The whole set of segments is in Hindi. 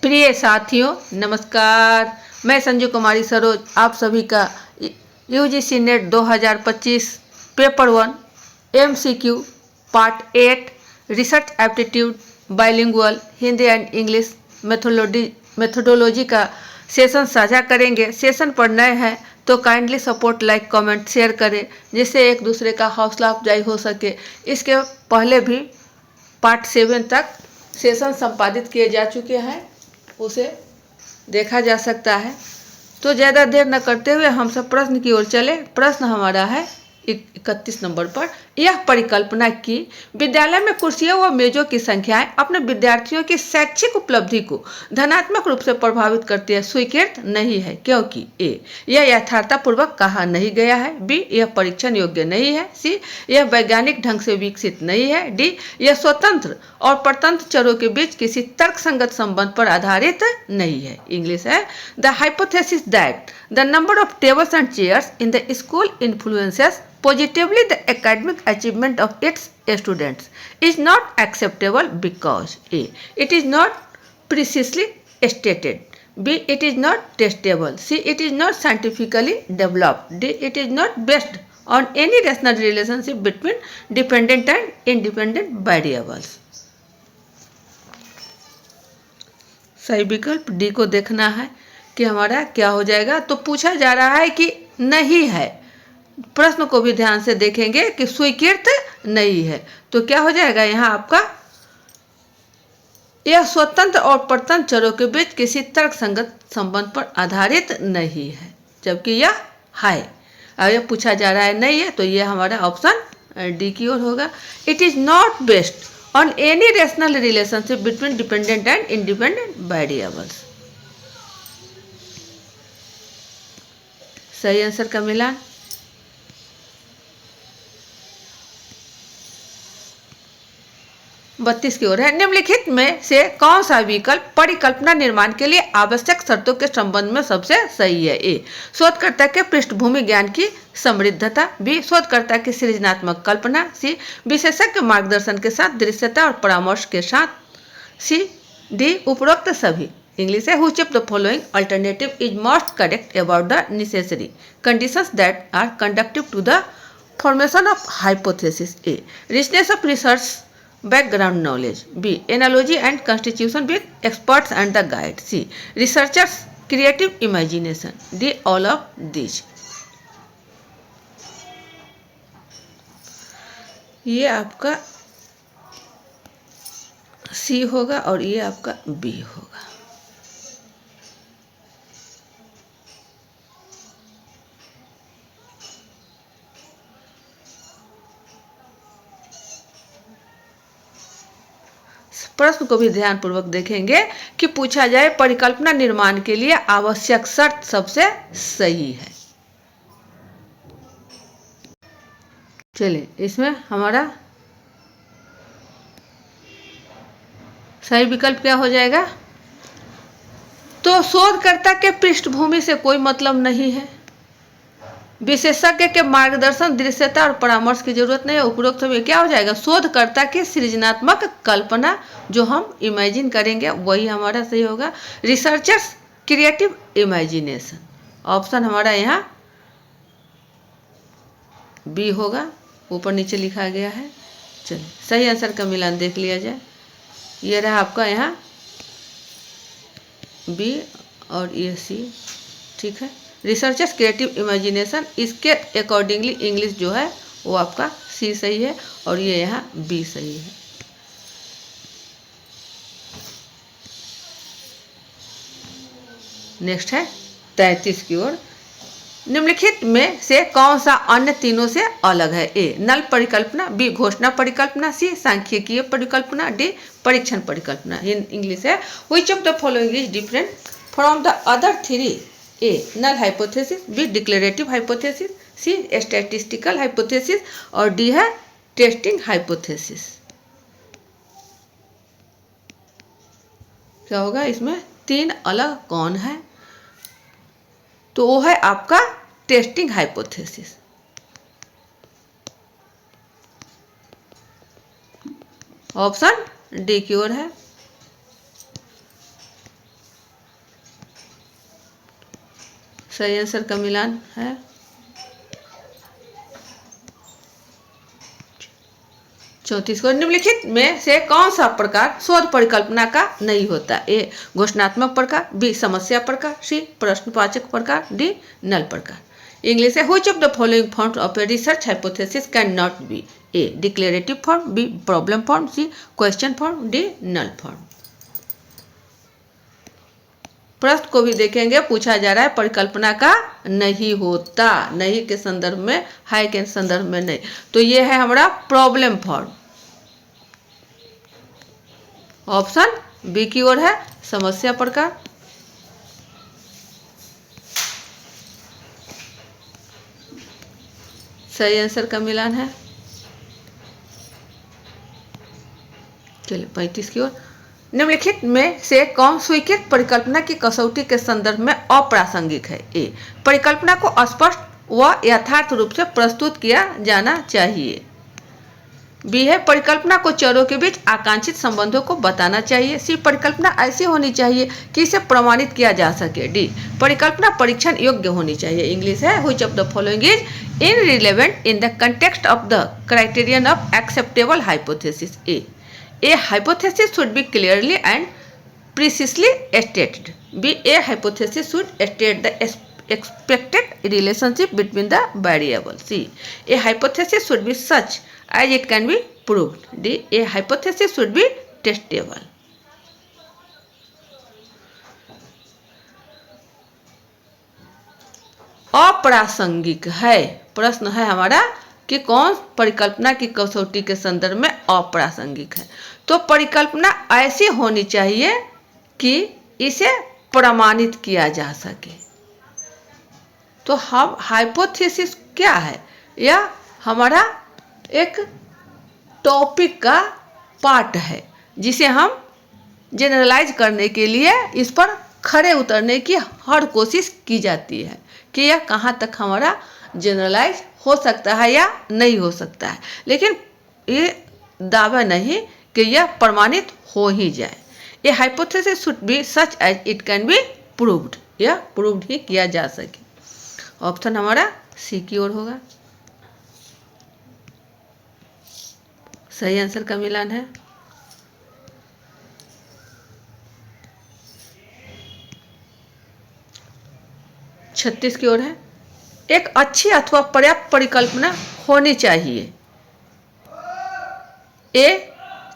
प्रिय साथियों नमस्कार। मैं संजू कुमारी सरोज आप सभी का UGC net 2025 paper 1 MCQ part 8 research aptitude bilingual Hindi and English methodology का सेशन साझा करेंगे। सेशन पर नए हैं तो kindly support, like, comment, share करें जिससे एक दूसरे का हौसला अफजाई हो सके। इसके पहले भी पार्ट 7 तक सेशन संपादित किए जा चुके हैं, उसे देखा जा सकता है। तो ज़्यादा देर न करते हुए हम सब प्रश्न की ओर चले। प्रश्न हमारा है 31 नंबर पर। यह परिकल्पना की विद्यालय में कुर्सियों व मेजों की संख्याएं अपने विद्यार्थियों की शैक्षिक उपलब्धि को धनात्मक रूप से प्रभावित करती है स्वीकृत नहीं है क्योंकि ए यह यथार्थपूर्वक कहा नहीं गया है, बी यह परीक्षण योग्य नहीं है, सी यह वैज्ञानिक ढंग से विकसित नहीं है, डी यह स्वतंत्र और परतंत्र चरों के बीच किसी तर्कसंगत संबंध पर आधारित नहीं है। इंग्लिश है the hypothesis that the number of tables and chairs in the school influences positively the academic achievement of its students is not acceptable because a it is not precisely stated, b it is not testable, c it is not scientifically developed, d it is not based on any rational relationship between dependent and independent variables। सही विकल्प डी को देखना है कि हमारा क्या हो जाएगा। तो पूछा जा रहा है कि नहीं है, प्रश्न को भी ध्यान से देखेंगे कि स्वीकृत नहीं है तो क्या हो जाएगा यहाँ आपका यह स्वतंत्र और परतंत्र चरों के बीच किसी तर्कसंगत संबंध पर आधारित नहीं है, जबकि यह है। अब यह पूछा जा रहा है नहीं है तो यह हमारा ऑप्शन डी की ओर होगा। It is not based on any rational relationship between dependent and independent variables. सही आंसर का मिलान। बत्तीस की ओर है। निम्नलिखित में से कौन सा विकल्प परिकल्पना निर्माण के लिए आवश्यक शर्तों के संबंध में सबसे सही है। ए शोधकर्ता के पृष्ठभूमि ज्ञान की समृद्धता, बी शोधकर्ता की सृजनात्मक कल्पना, सी विशेषज्ञ मार्गदर्शन के साथ दृश्यता और परामर्श के साथ, सी डी उपरोक्त सभी। इंग्लिश है which of the following alternative is most correct about the necessary conditions that are conductive to the formation of hypothesis. A richness of research background knowledge, b analogy and constitution with experts and the guide, c researchers creative imagination, d all of these। ये आपका सी होगा और ये आपका बी होगा। प्रश्न को भी ध्यानपूर्वक देखेंगे कि पूछा जाए परिकल्पना निर्माण के लिए आवश्यक शर्त सबसे सही है। चलिए इसमें हमारा सही विकल्प क्या हो जाएगा। तो शोधकर्ता के पृष्ठभूमि से कोई मतलब नहीं है, विशेषज्ञ के मार्गदर्शन, दृश्यता और परामर्श की जरूरत नहीं है। उपरोक्त सभी क्या हो जाएगा शोधकर्ता की सृजनात्मक कल्पना, जो हम इमेजिन करेंगे वही हमारा सही होगा। रिसर्चर्स क्रिएटिव इमेजिनेशन, ऑप्शन हमारा यहाँ बी होगा, ऊपर नीचे लिखा गया है। चलिए सही आंसर का मिलान देख लिया जाए। ये रहा आपका यहाँ बी और ये सी, ठीक है। रिसर्चर्स क्रिएटिव इमेजिनेशन, इसके अकॉर्डिंगली इंग्लिश जो है वो आपका सी सही है और ये यहाँ बी सही है। नेक्स्ट है 33 की ओर। निम्नलिखित में से कौन सा अन्य तीनों से अलग है। ए नल परिकल्पना, बी घोषणा परिकल्पना, सी सांख्यिकीय परिकल्पना, डी परीक्षण परिकल्पना। इंग्लिश है which of the following is different from the other three. A null hypothesis, B declarative hypothesis, C statistical hypothesis और डी है टेस्टिंग हाइपोथेसिस। क्या होगा इसमें तीन अलग कौन है, तो वो है आपका टेस्टिंग हाइपोथेसिस। ऑप्शन डी की ओर है। सही आंसर का मिलान है। 34 को निम्नलिखित में से कौन सा प्रकार शोध परिकल्पना का नहीं होता? ए घोषणात्मक प्रकार, बी समस्या प्रकार, सी प्रश्नवाचक प्रकार, डी नल प्रकार। इंग्लिश है which of the following forms of a research hypothesis can not be? A declarative form, B problem form, C question form, D null form. प्रश्न को भी देखेंगे, पूछा जा रहा है परिकल्पना का नहीं होता, नहीं के संदर्भ में, है के संदर्भ में नहीं, तो ये है हमारा प्रॉब्लम फॉर्म। ऑप्शन बी की ओर है समस्या प्रकार। सही आंसर का मिलान है। चलिए 35 की ओर। निम्नलिखित में से कौन स्वीकृत परिकल्पना की कसौटी के संदर्भ में अप्रासंगिक है? ए परिकल्पना को स्पष्ट व यथार्थ रूप से प्रस्तुत किया जाना चाहिए। बी है परिकल्पना को चरों के बीच आकांक्षित संबंधों को बताना चाहिए। सी परिकल्पना ऐसी होनी चाहिए कि इसे प्रमाणित किया जा सके। डी परिकल्पना परीक्षण योग्य होनी चाहिए। इंग्लिश है which of the following is irrelevant in the context of the criterion of acceptable hypothesis? A hypothesis should be clearly and precisely stated. B a hypothesis should state the expected relationship between the variables. C a hypothesis should be such as it can be proved. D a hypothesis should be testable. अप्रासंगिक है। प्रश्न है हमारा कि कौन परिकल्पना की कसौटी के संदर्भ में अप्रासंगिक है? तो परिकल्पना ऐसी होनी चाहिए कि इसे प्रमाणित किया जा सके। तो हम हाइपोथेसिस क्या है? यह हमारा एक टॉपिक का पार्ट है जिसे हम जनरलाइज करने के लिए इस पर खड़े उतरने की हर कोशिश की जाती है कि यह कहाँ तक हमारा जनरलाइज हो सकता है या नहीं हो सकता है, लेकिन ये दावा नहीं कि यह प्रमाणित हो ही जाए। ये hypothesis should be such as it can be proved, यह प्रूव्ड ही किया जा सके। ऑप्शन हमारा सी की ओर होगा। सही आंसर का मिलान है। छत्तीस की ओर है। एक अच्छी अथवा पर्याप्त परिकल्पना होनी चाहिए। ए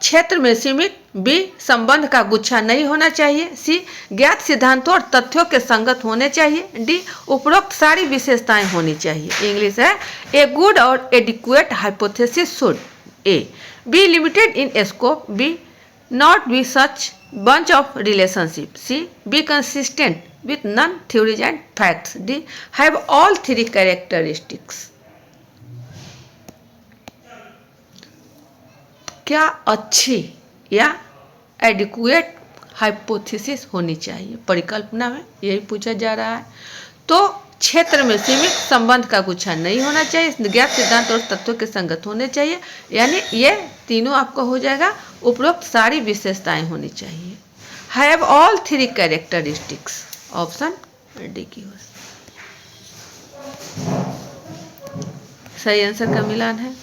क्षेत्र में सीमित, बी संबंध का गुच्छा नहीं होना चाहिए, सी ज्ञात सिद्धांतों और तथ्यों के संगत होने चाहिए, डी उपरोक्त सारी विशेषताएं होनी चाहिए। इंग्लिश है ए गुड और adequate hypothesis should A be limited in scope, B not be such bunch of relationship, C be consistent with none theories and facts, D have all three characteristics. क्या अच्छी या एडिक्वेट हाइपोथेसिस होनी चाहिए परिकल्पना में, यही पूछा जा रहा है। तो क्षेत्र में सीमित, संबंध का गुच्छा नहीं होना चाहिए, ज्ञात सिद्धांत और तत्वों के संगत होने चाहिए, यानी ये तीनों आपको हो जाएगा। उपरोक्त सारी विशेषताएं होनी चाहिए। Have all three characteristics, option D की ओर। सही आंसर का मिलान है।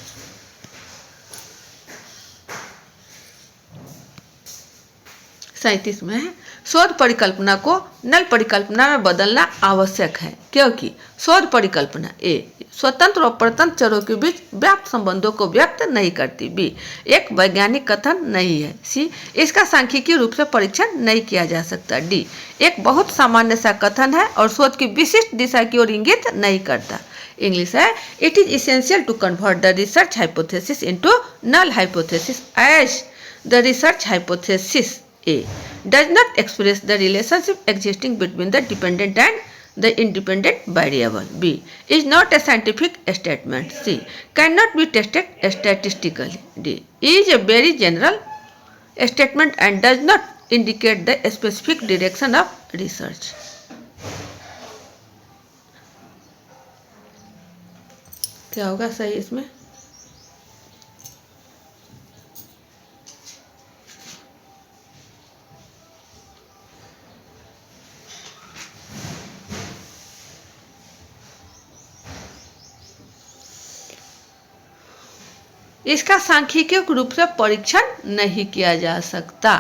सैंतीस में है शोध परिकल्पना को नल परिकल्पना में बदलना आवश्यक है, क्योंकि शोध परिकल्पना ए स्वतंत्र और परतंत्र चरों के बीच व्याप्त संबंधों को व्यक्त नहीं करती, बी एक वैज्ञानिक कथन नहीं है, सी इसका सांख्यिकीय रूप से परीक्षण नहीं किया जा सकता, डी एक बहुत सामान्य सा कथन है और शोध की विशिष्ट दिशा की ओर इंगित नहीं करता। इंग्लिश है it is essential to convert the research hypothesis into null hypothesis as the research hypothesis A does not express the relationship existing between the dependent and the independent variable. B is not a scientific statement. C cannot be tested statistically. D is a very general statement and does not indicate the specific direction of research. क्या होगा सही इसमें? इसका सांख्यिकीय रूप से परीक्षण नहीं किया जा सकता।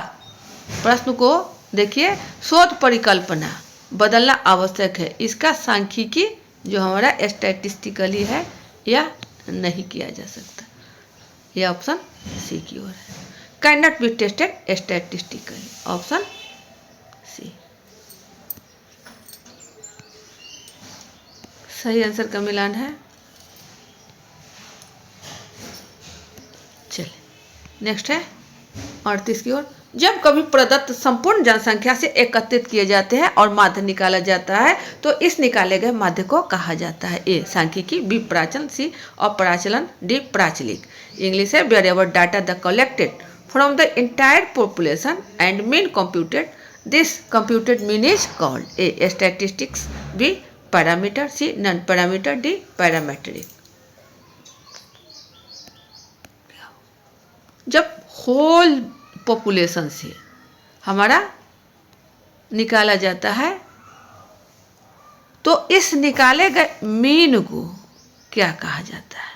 प्रश्न को देखिए, शोध परिकल्पना बदलना आवश्यक है, इसका सांख्यिकी जो हमारा स्टैटिस्टिकली है या नहीं किया जा सकता। यह ऑप्शन सी की ओर है। Can not be tested statistically, option C सही आंसर का मिलान है। चलिए नेक्स्ट है 38 की ओर। जब कभी प्रदत्त संपूर्ण जनसंख्या से एकत्रित किए जाते हैं और माध्य निकाला जाता है तो इस निकाले गए माध्य को कहा जाता है। ए सांख्यिकी, बी प्राचलन, सी अपराचलन, डी प्राचलिक। इंग्लिश है wherever data the collected from the entire population and mean computed, this computed mean is called A statistics, B parameter, C non parameter, D parametric. जब होल पॉपुलेशन से हमारा निकाला जाता है तो इस निकाले गए मीन को क्या कहा जाता है?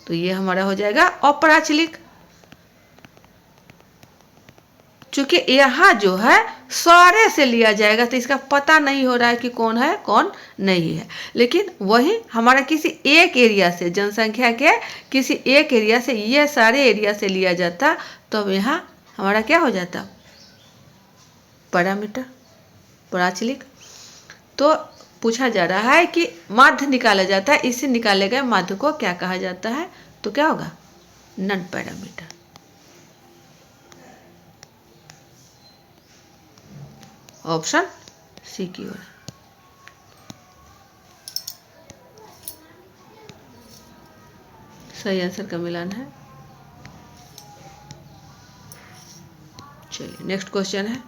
तो ये हमारा हो जाएगा अपराचलिक। चूंकि यहाँ जो है सारे से लिया जाएगा तो इसका पता नहीं हो रहा है कि कौन है कौन नहीं है, लेकिन वही हमारा किसी एक एरिया से, जनसंख्या के किसी एक एरिया से, ये सारे एरिया से लिया जाता तो यहाँ हमारा क्या हो जाता? पैरामीटर, प्राचलिक। तो पूछा जा रहा है कि माध्य निकाला जाता है, इससे निकाले गए माध्य को क्या कहा जाता है? तो क्या होगा? Non parameter. ऑप्शन सी की ओर। सही आंसर का मिलान है। चलिए नेक्स्ट क्वेश्चन है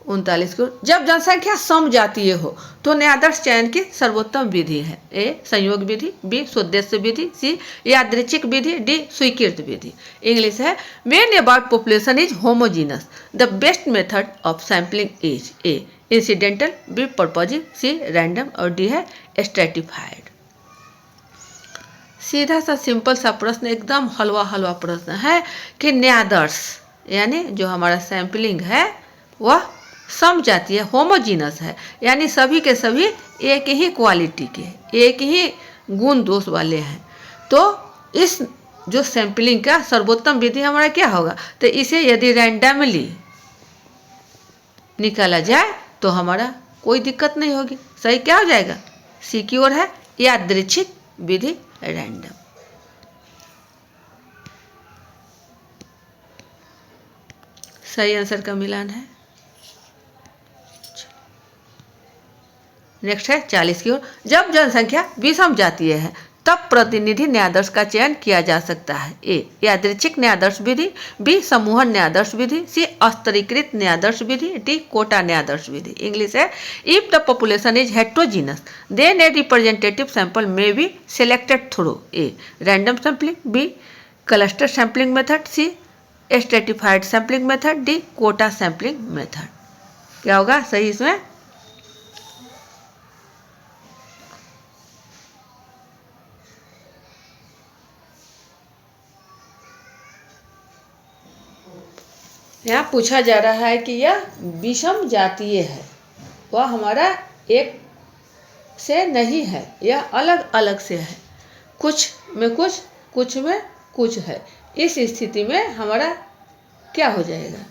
39 को। जब जनसंख्या समजातीय हो तो न्यायाधीश चयन की सर्वोत्तम विधि है? ए संयोग विधि, बी स्वदेश्य विधि, सी यादृच्छिक विधि, डी स्वीकृत विधि। इंग्लिश है when about population is homogeneous the best method of sampling is A incidental, B purposive, C random और डी है स्ट्रैटिफाइड। सीधा सा सिंपल सा प्रश्न, एकदम हलवा हलवा प्रश्न है कि न्यायाधीश यानी जो हमारा सैम्पलिंग है वह समजातीय होमोजीनस है, यानी सभी के सभी एक ही क्वालिटी के, एक ही गुण दोष वाले हैं। तो इस जो सैम्पलिंग का सर्वोत्तम विधि हमारा क्या होगा? तो इसे यदि रैंडमली निकाला जाए तो हमारा कोई दिक्कत नहीं होगी। सही क्या हो जाएगा? सी की ओर है यादृच्छिक विधि, रैंडम। सही आंसर का मिलान है। नेक्स्ट है 40 की ओर। जब जनसंख्या विषम जातीय है तब प्रतिनिधि न्यायाधीश का चयन किया जा सकता है? ए यादृच्छिक न्यायाधीश विधि, बी समूहन न्यायाधीश विधि, सी स्तरीकृत न्यायाधीश विधि, डी कोटा न्यायाधीश विधि। इंग्लिश है if the population is heterogeneous then a representative sample may be selected through A random sampling, B cluster sampling method, C stratified sampling method, D quota sampling method. क्या होगा सही इसमें? यहाँ पूछा जा रहा है कि यह विषम जातीय है, वह हमारा एक से नहीं है, यह अलग अलग से है, कुछ में कुछ, कुछ में कुछ है। इस स्थिति में हमारा क्या हो जाएगा?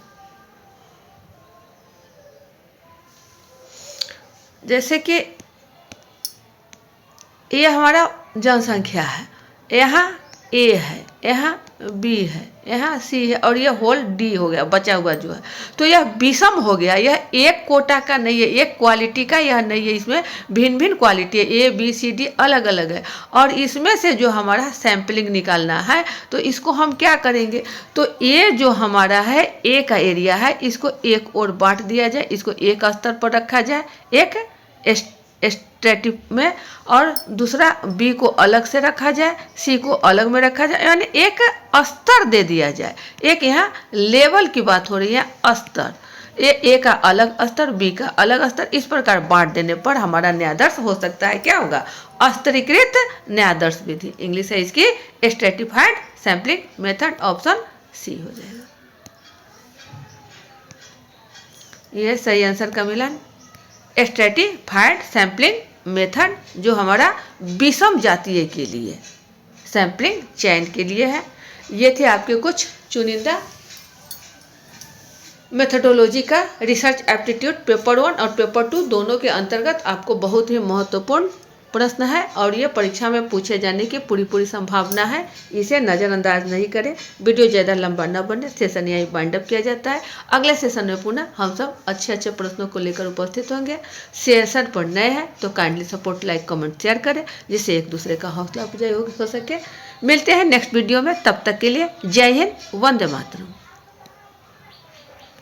जैसे कि ये हमारा जनसंख्या है, यहाँ ए है, यहाँ बी है, यहाँ सी है और यह होल डी हो गया बचा हुआ जो है, तो यह विषम हो गया। यह एक कोटा का नहीं है, एक क्वालिटी का यह नहीं है, इसमें भिन्न भिन्न क्वालिटी है, ए बी सी डी अलग अलग है। और इसमें से जो हमारा सैम्पलिंग निकालना है तो इसको हम क्या करेंगे? तो ये जो हमारा है ए का एरिया है, इसको एक और बांट दिया जाए, इसको एक स्तर पर रखा जाए, एक स्ट्रैटिव में, और दूसरा बी को अलग से रखा जाए, सी को अलग में रखा जाए, यानी एक स्तर दे दिया जाए। एक यहाँ लेवल की बात हो रही है, स्तर, ए का अलग स्तर, बी का अलग स्तर, इस प्रकार बांट देने पर हमारा न्यायाधीश हो सकता है। क्या होगा? स्तरीकृत न्यायाधीश विधि। इंग्लिश है इसकी stratified sampling method option C हो जाएगा। यह सही आंसर का मिलान स्ट्रेटिफाइड सैम्पलिंग मेथड जो हमारा विषम जातीय के लिए सैम्पलिंग चयन के लिए है। ये थे आपके कुछ चुनिंदा मेथडोलॉजी का रिसर्च एप्टीट्यूड पेपर 1 और पेपर 2 दोनों के अंतर्गत आपको बहुत ही महत्वपूर्ण प्रश्न है और ये परीक्षा में पूछे जाने की पूरी संभावना है। इसे नज़रअंदाज नहीं करें। वीडियो ज़्यादा लंबा न बने, सेशन यही वाइंड अप किया जाता है। अगले सेशन में पुनः हम सब अच्छे प्रश्नों को लेकर उपस्थित होंगे। सेशन पर नए हैं तो kindly support, like, comment, share करें जिससे एक दूसरे का हौसला अफजाई हो सके। मिलते हैं नेक्स्ट वीडियो में, तब तक के लिए जय हिंद, वंदे मातरम।